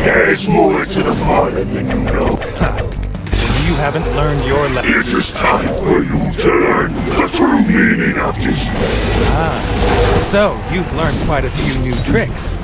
There's more to the fire than you know. You haven't learned your lesson. It is time for you to learn the true meaning of despair. So, you've learned quite a few new tricks.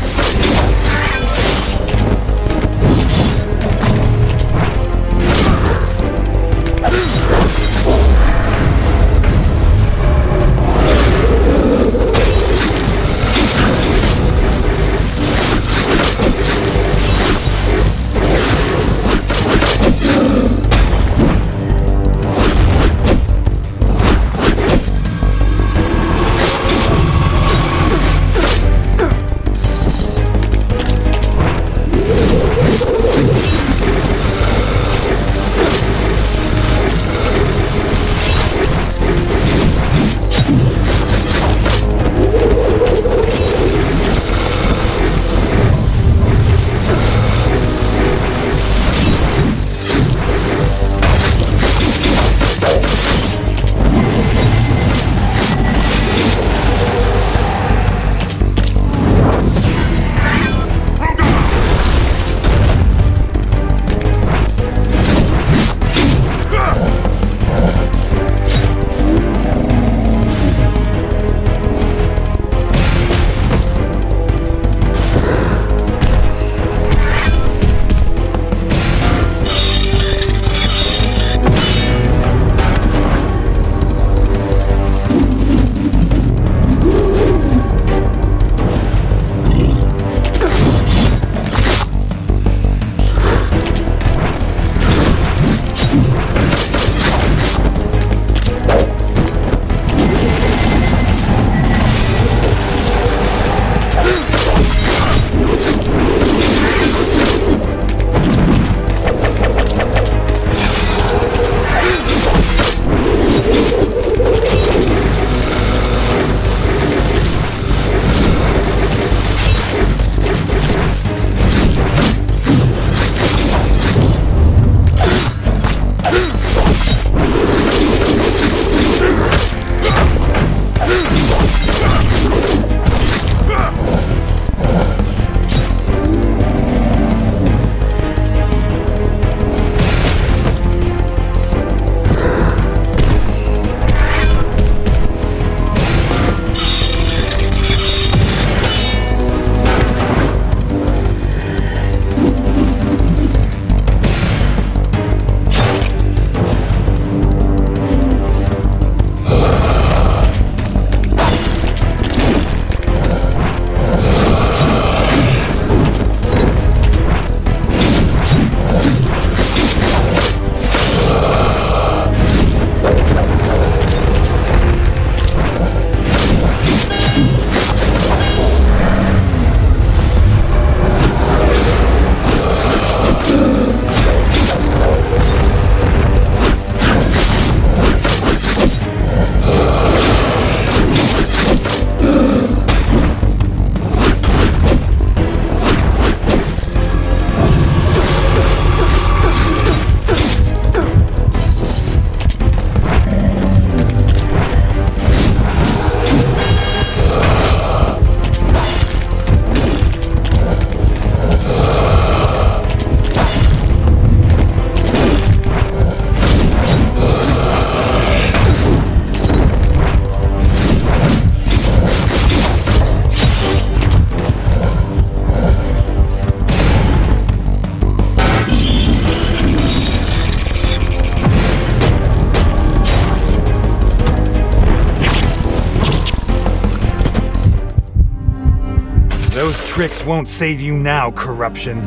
Those tricks won't save you now, corruption.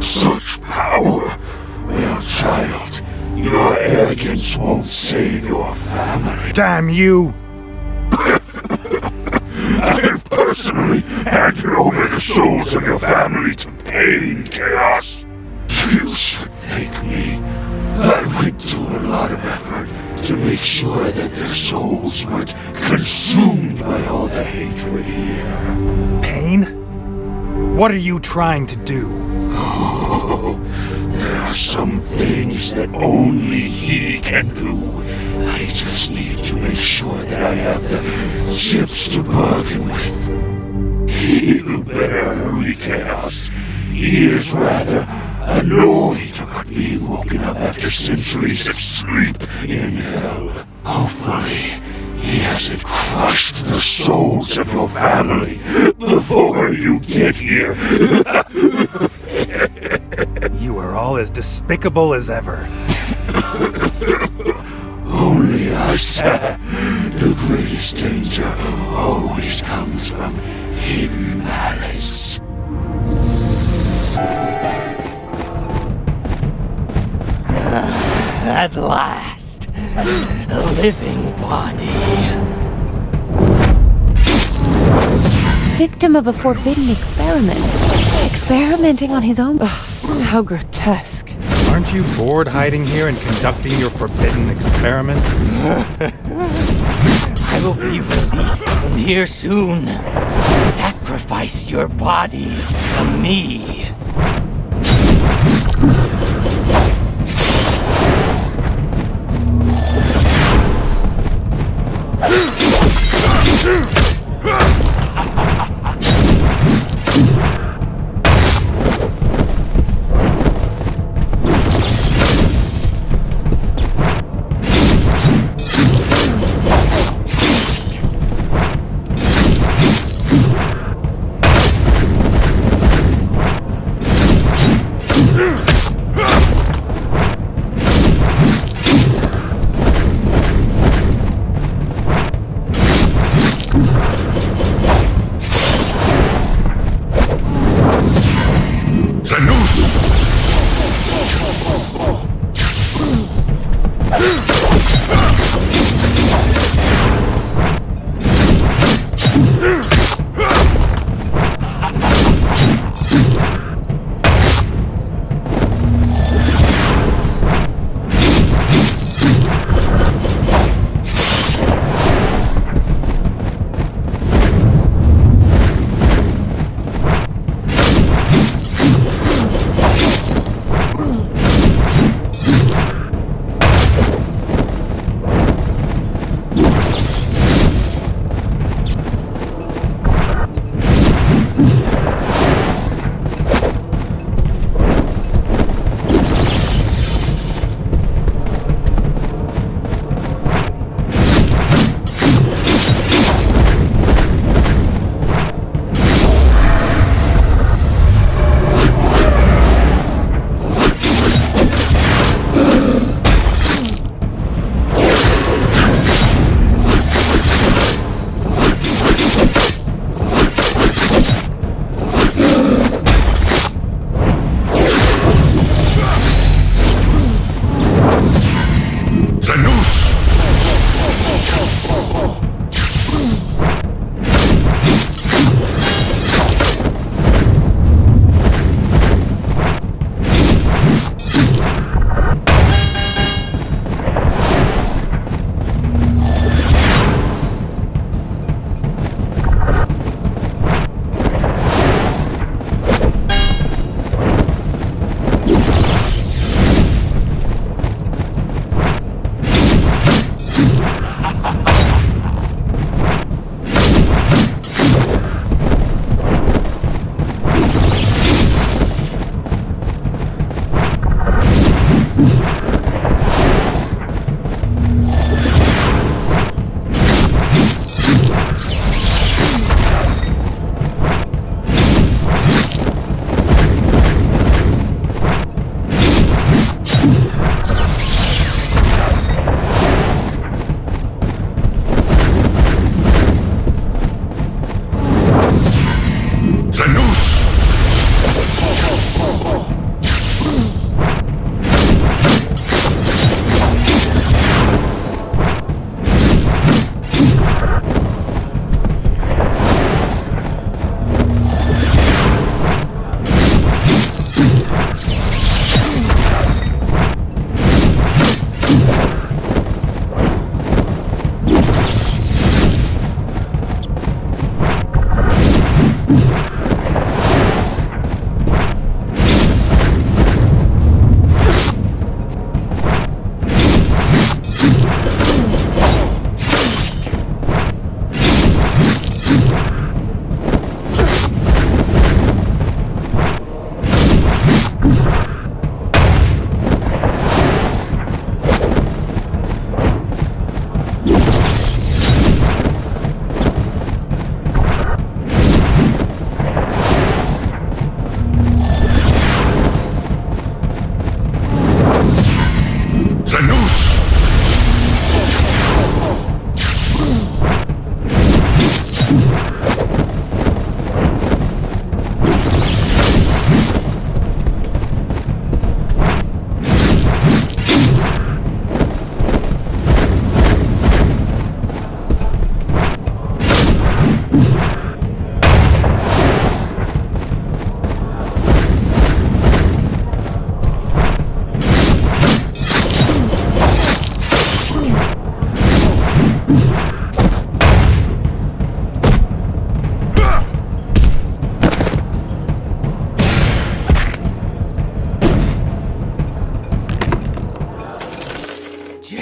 Such power! Well, child, your arrogance won't save your family. Damn you! I've personally handed over the souls of your family to pain, Chaos. You should thank me. I went to a lot of effort to make sure that their souls weren't consumed by all the hatred here. Pain? What are you trying to do? Oh, there are some things that only he can do. I just need to make sure that I have the chips to bargain with. You better hurry, Chaos. He is rather annoyed about being woken up after centuries of sleep in hell. Hopefully, he hasn't crushed the souls of your family before you get here. You are all as despicable as ever. Only I said the greatest danger always comes from hidden malice. At last, a living body. Victim of a forbidden experiment. Experimenting on his own. How grotesque. Aren't you bored hiding here and conducting your forbidden experiment? I will be released from here soon. Sacrifice your bodies to me.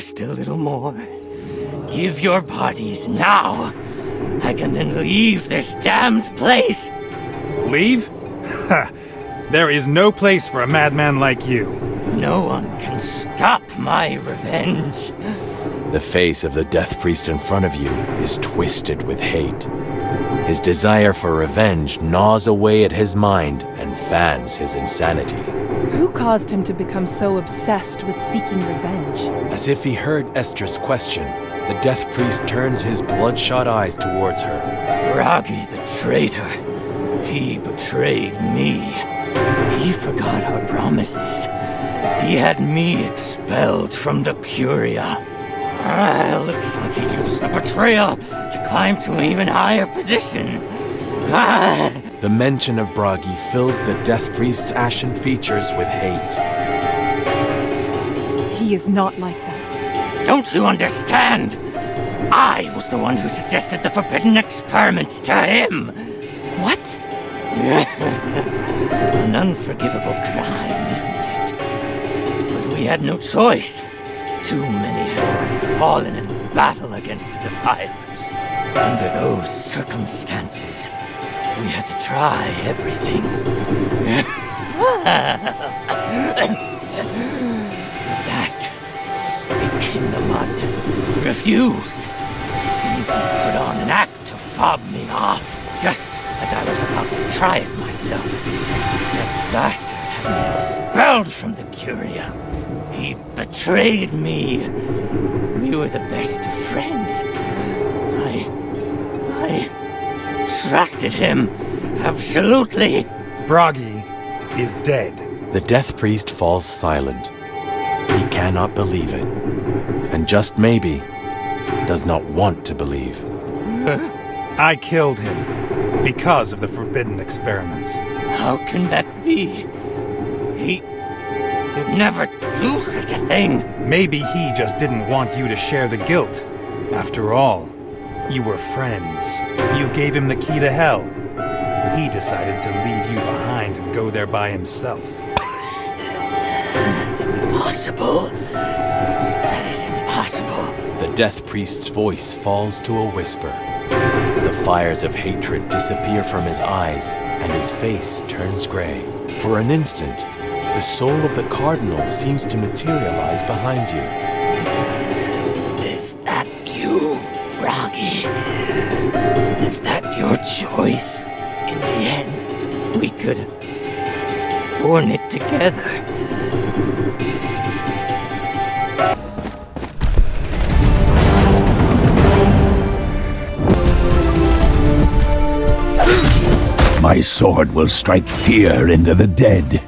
Just a little more. Give your bodies now. I can then leave this damned place. Leave? Ha! There is no place for a madman like you. No one can stop my revenge. The face of the Death Priest in front of you is twisted with hate. His desire for revenge gnaws away at his mind and fans his insanity. Who caused him to become so obsessed with seeking revenge? As if he heard Esther's question, the Death Priest turns his bloodshot eyes towards her. Bragi the traitor. He betrayed me. He forgot our promises. He had me expelled from the Curia. Looks like he used the betrayal to climb to an even higher position. The mention of Bragi fills the Death Priest's ashen features with hate. He is not like that. Don't you understand? I was the one who suggested the forbidden experiments to him. What? An unforgivable crime, isn't it? But we had no choice. Too many had already fallen in battle against the Defilers. Under those circumstances, we had to try everything. That stick in the mud. Refused. He even put on an act to fob me off, just as I was about to try it myself. That bastard had me expelled from the Curia. He betrayed me. We were the best of friends. I trusted him. Absolutely. Bragi is dead. The Death Priest falls silent. He cannot believe it. And just maybe, does not want to believe. I killed him because of the forbidden experiments. How can that be? He'd never do such a thing. Maybe he just didn't want you to share the guilt. After all, you were friends. You gave him the key to hell. He decided to leave you behind and go there by himself. Impossible. That is impossible. The Death Priest's voice falls to a whisper. The fires of hatred disappear from his eyes, and his face turns gray. For an instant, the soul of the Cardinal seems to materialize behind you. Is that you, Bragi? Is that your choice? In the end, we could have borne it together. My sword will strike fear into the dead.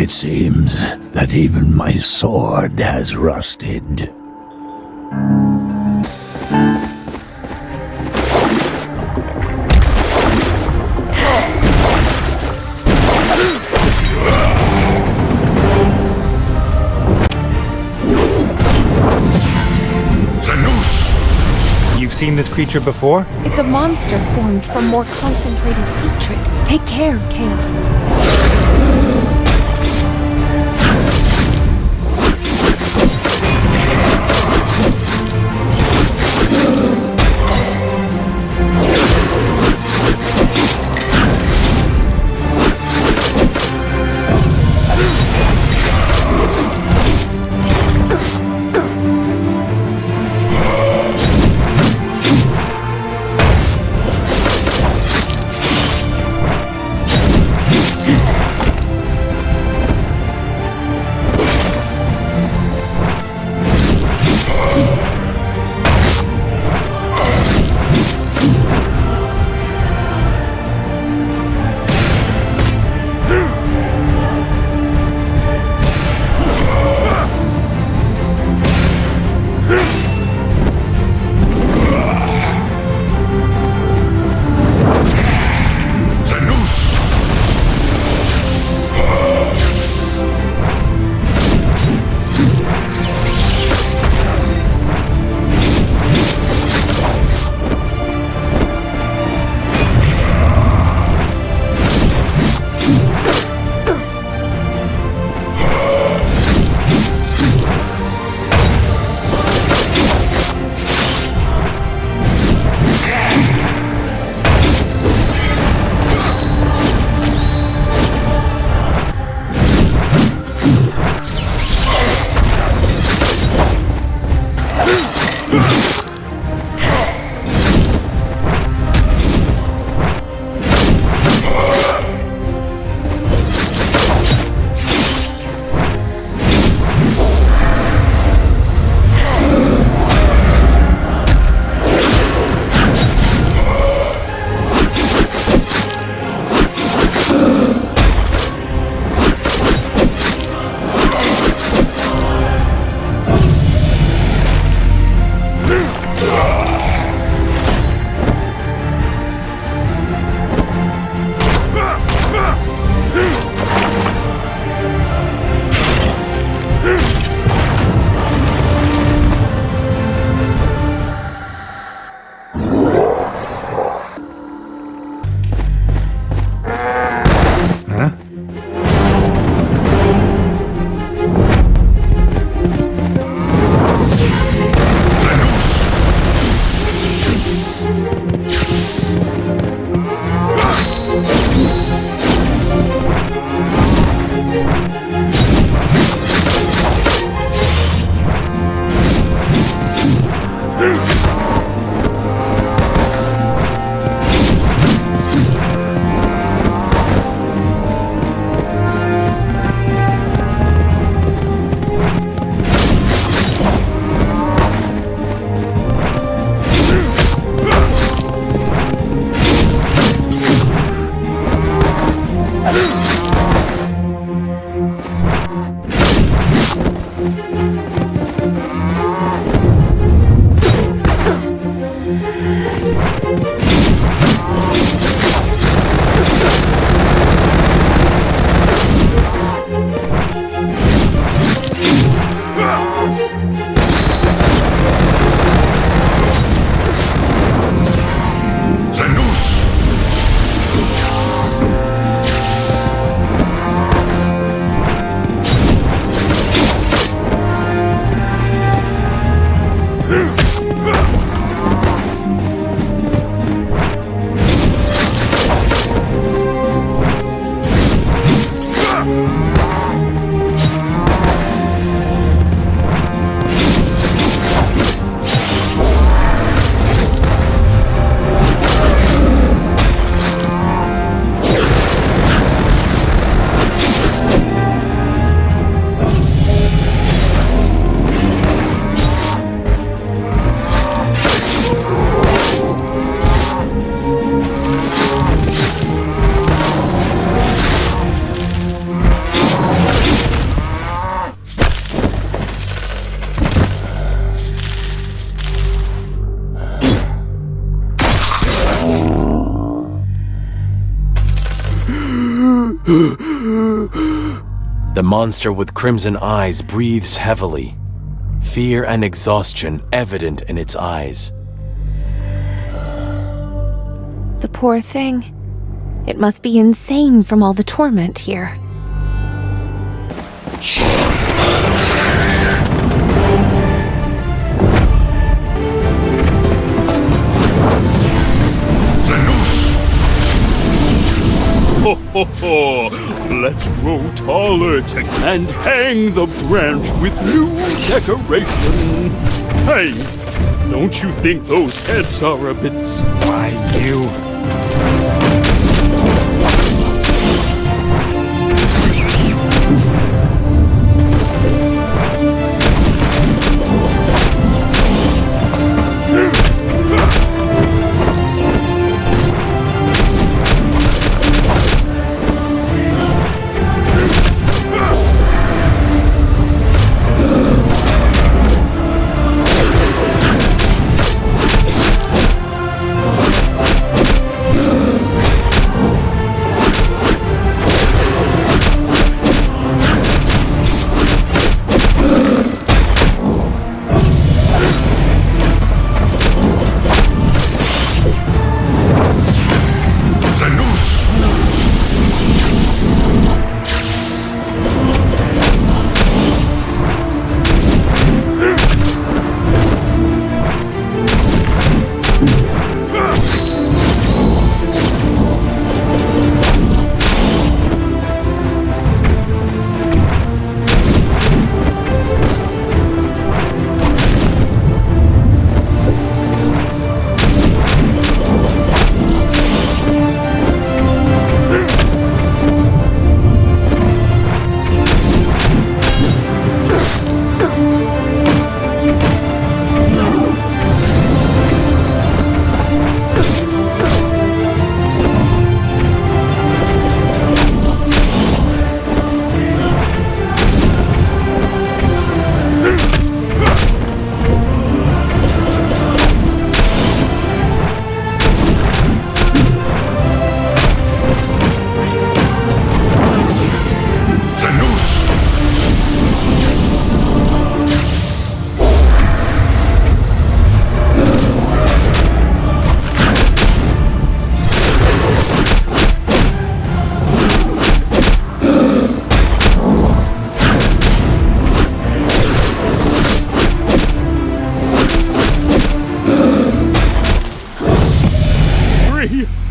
It seems that even my sword has rusted. You've seen this creature before? It's a monster formed from more concentrated hatred. Take care, Chaos. The monster with crimson eyes breathes heavily, fear and exhaustion evident in its eyes. The poor thing. It must be insane from all the torment here. Ho ho ho! Let's grow taller and hang the branch with new decorations. Hey, don't you think those heads are a bit... Why, you...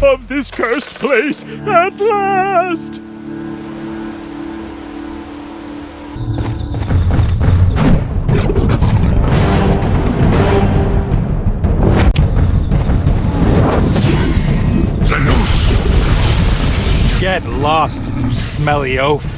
of this cursed place at last! The noose! Get lost, you smelly oaf.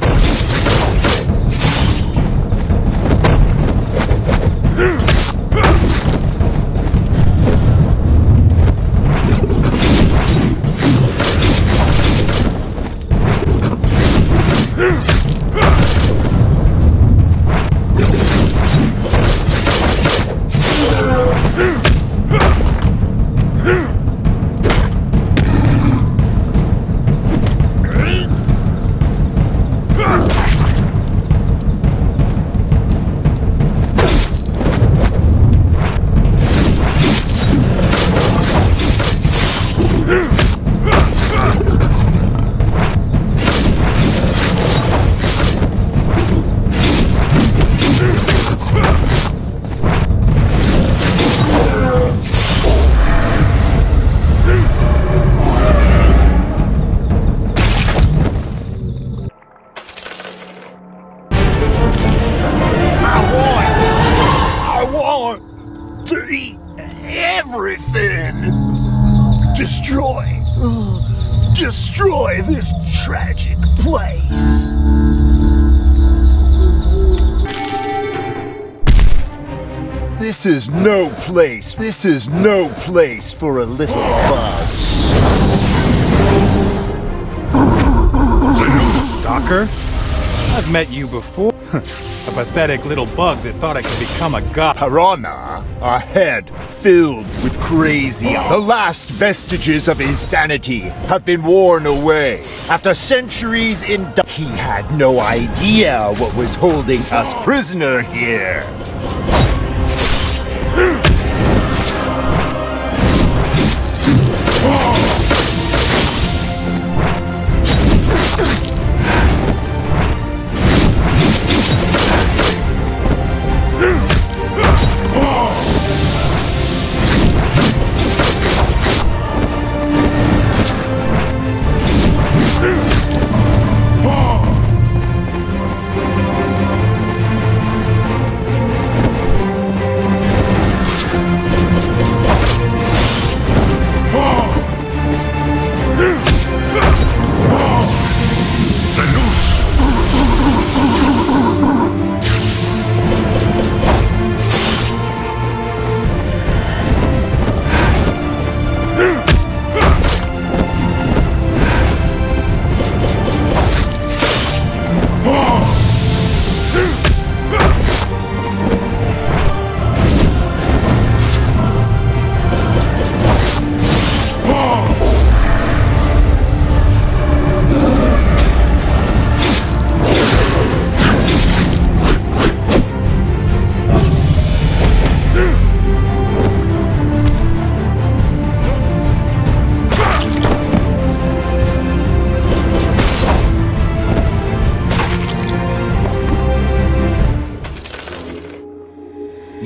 To eat everything! Destroy this tragic place! This is no place for a little bug. Stalker? I've met you before. A pathetic little bug that thought I could become a god. Piranha, a head filled with crazy. The last vestiges of his sanity have been worn away. After centuries in he had no idea what was holding us prisoner here.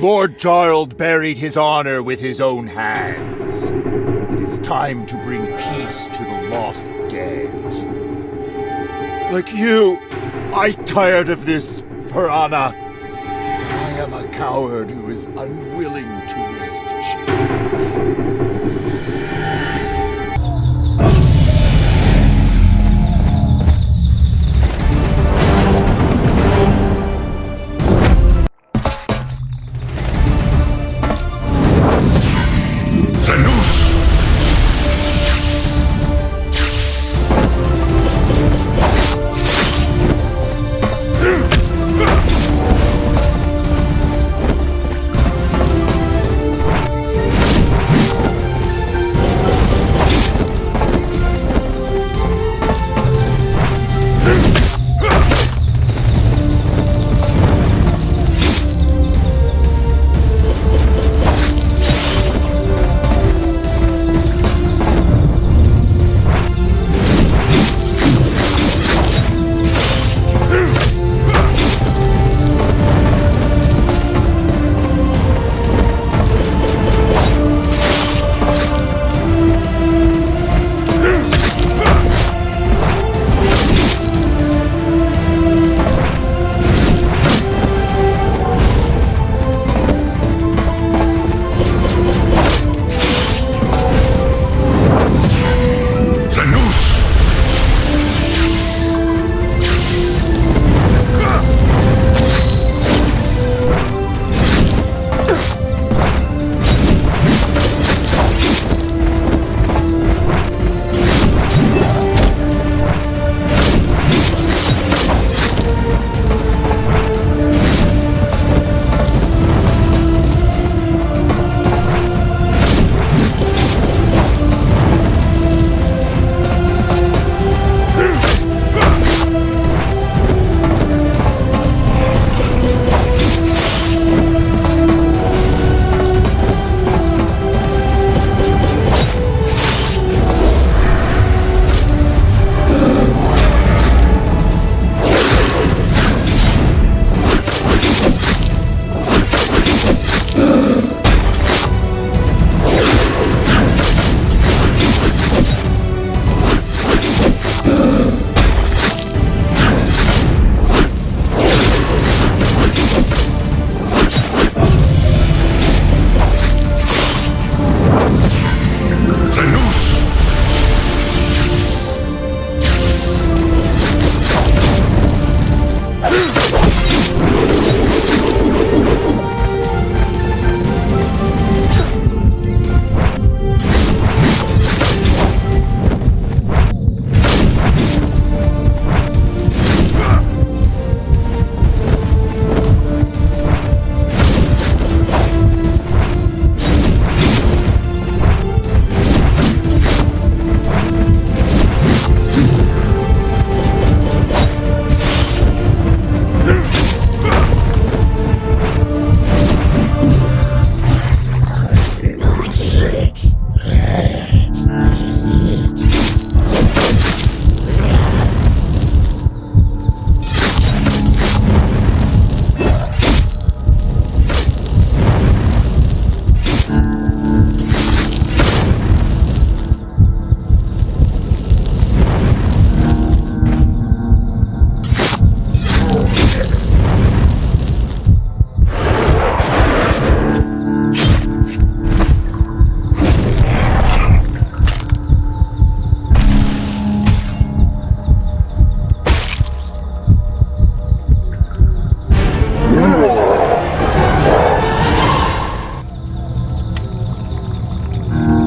Lord Jarl buried his honor with his own hands. It is time to bring peace to the lost dead. Like you, I'm tired of this, Piranha. I am a coward who is unwilling to risk change.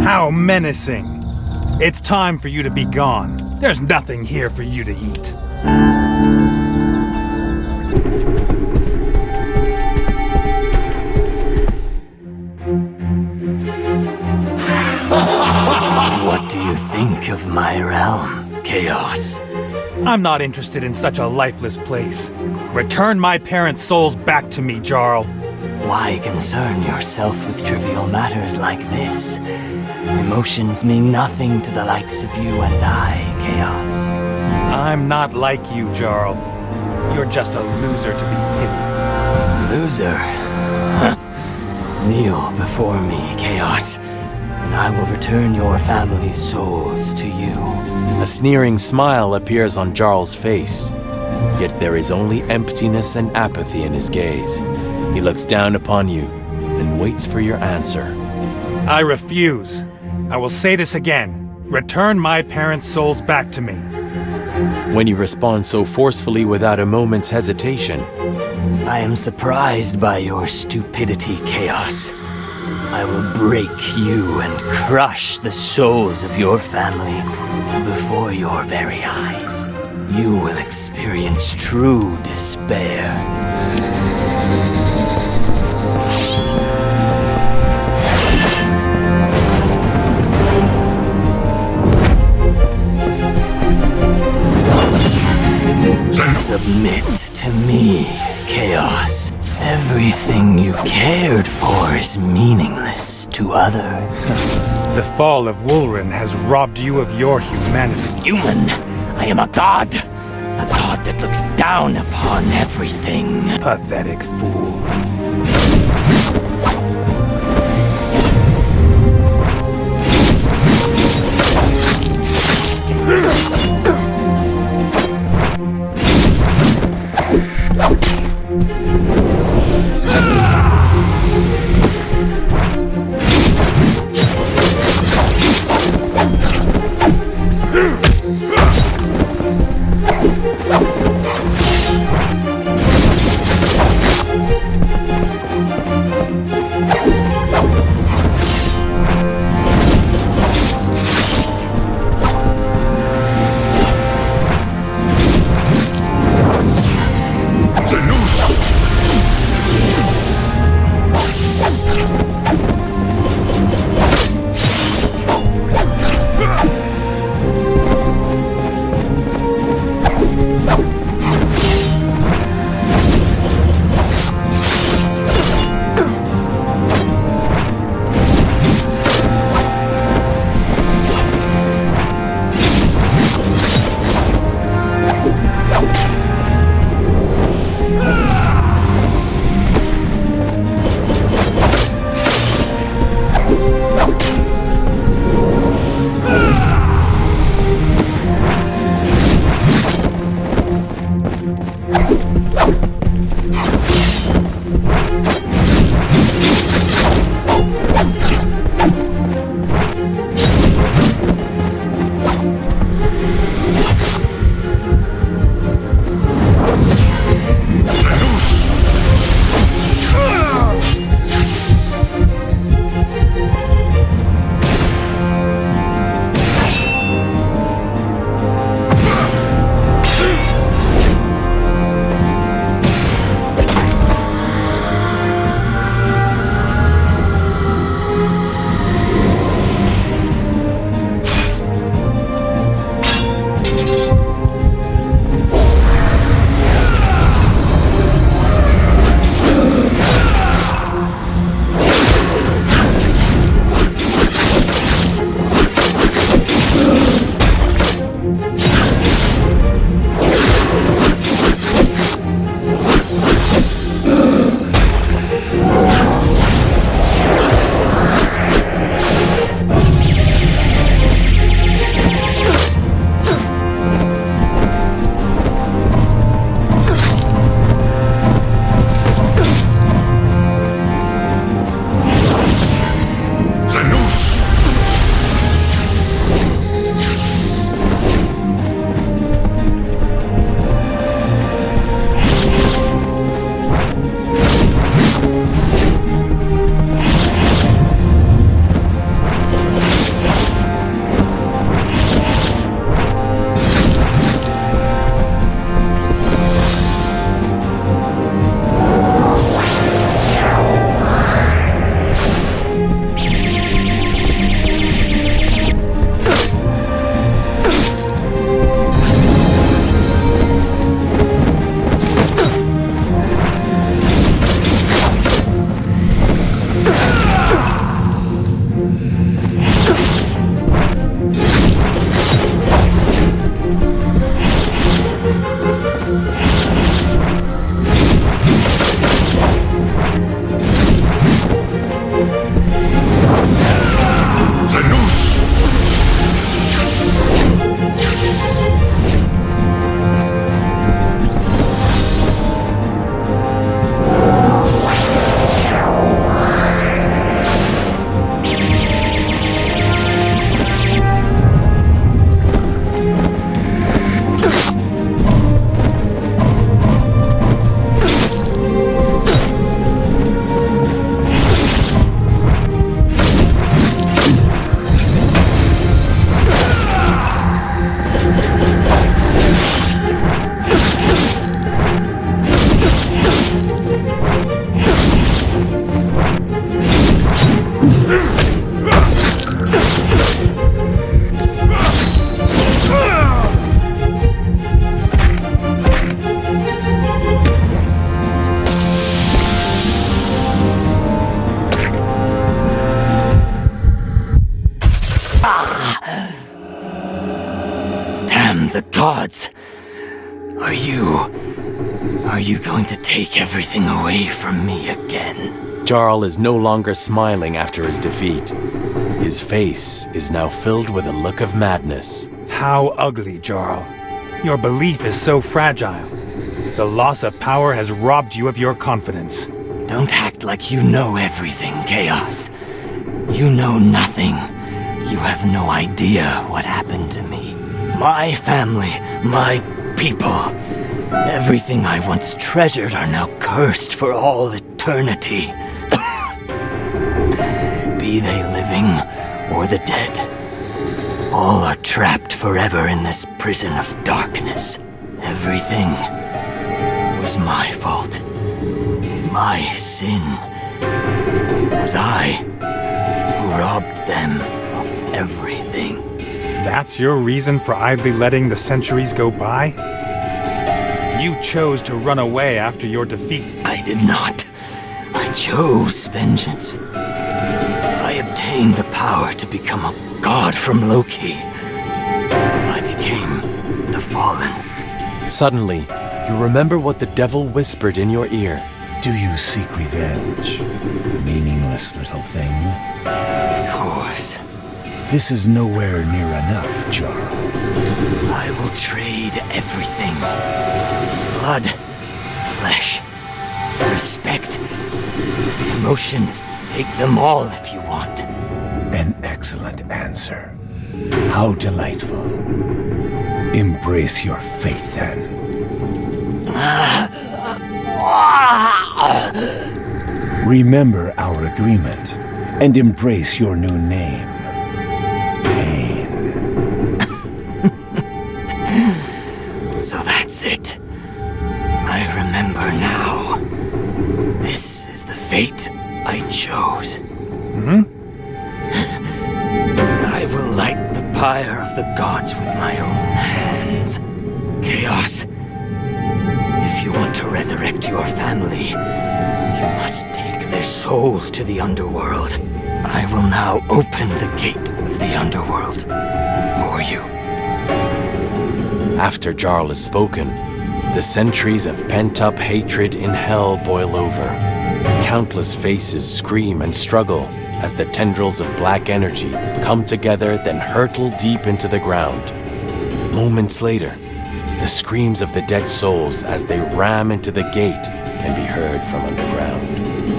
How menacing. It's time for you to be gone. There's nothing here for you to eat. What do you think of my realm, Chaos? I'm not interested in such a lifeless place. Return my parents' souls back to me, Jarl. Why concern yourself with trivial matters like this? Emotions mean nothing to the likes of you and I, Chaos. I'm not like you, Jarl. You're just a loser to be pitied. Loser? Kneel before me, Chaos, and I will return your family's souls to you. A sneering smile appears on Jarl's face, yet there is only emptiness and apathy in his gaze. He looks down upon you and waits for your answer. I refuse. I will say this again. Return my parents' souls back to me. When you respond so forcefully without a moment's hesitation, I am surprised by your stupidity, Chaos. I will break you and crush the souls of your family before your very eyes. You will experience true despair. Submit to me, Chaos. Everything you cared for is meaningless to others. The fall of Wulren has robbed you of your humanity. Human, I am a god. A god that looks down upon everything. Pathetic fool. Damn the gods! Are you going to take everything away from me again? Jarl is no longer smiling after his defeat. His face is now filled with a look of madness. How ugly, Jarl. Your belief is so fragile. The loss of power has robbed you of your confidence. Don't act like you know everything, Chaos. You know nothing. You have no idea what happened to me. My family, my people, everything I once treasured are now cursed for all eternity. Be they living or the dead, all are trapped forever in this prison of darkness. Everything was my fault. My sin. It was I who robbed them of everything. That's your reason for idly letting the centuries go by? You chose to run away after your defeat. I did not. I chose vengeance. I obtained the power to become a god from Loki. I became the Fallen. Suddenly, you remember what the devil whispered in your ear. Do you seek revenge, meaningless little thing? Of course. This is nowhere near enough, Jarl. I will trade everything. Blood, flesh, respect, emotions. Take them all if you want. An excellent answer. How delightful. Embrace your fate, then. Remember our agreement and embrace your new name. Pain. So that's it. I remember now. This is the fate I chose. I will light the pyre of the gods with my own hands. Chaos. If you want to resurrect your family, you must take their souls to the underworld. I will now open the gate of the underworld for you. After Jarl has spoken, the centuries of pent-up hatred in hell boil over. Countless faces scream and struggle as the tendrils of black energy come together, then hurtle deep into the ground. Moments later, the screams of the dead souls as they ram into the gate can be heard from underground.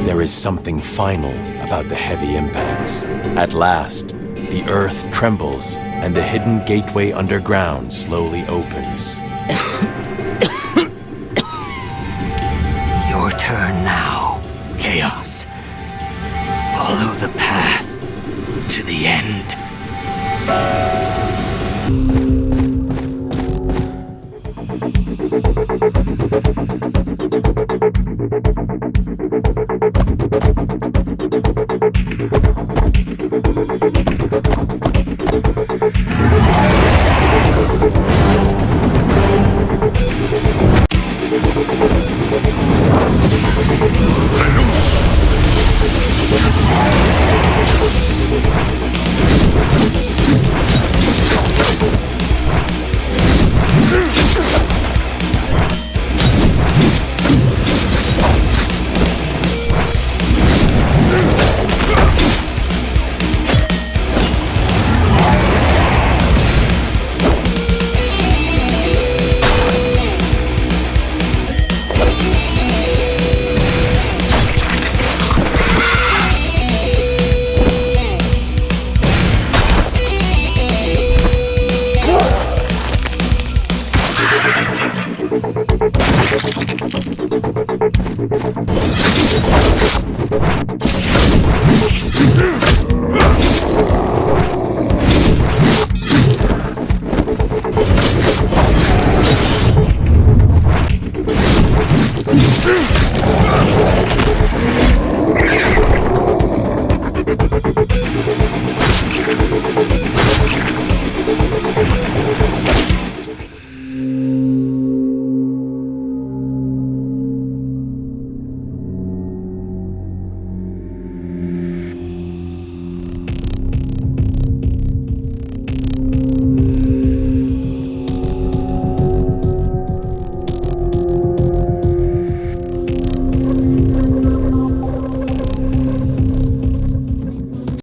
There is something final about the heavy impacts. At last, the earth trembles and the hidden gateway underground slowly opens. Your turn now, Chaos. Follow the path to the end.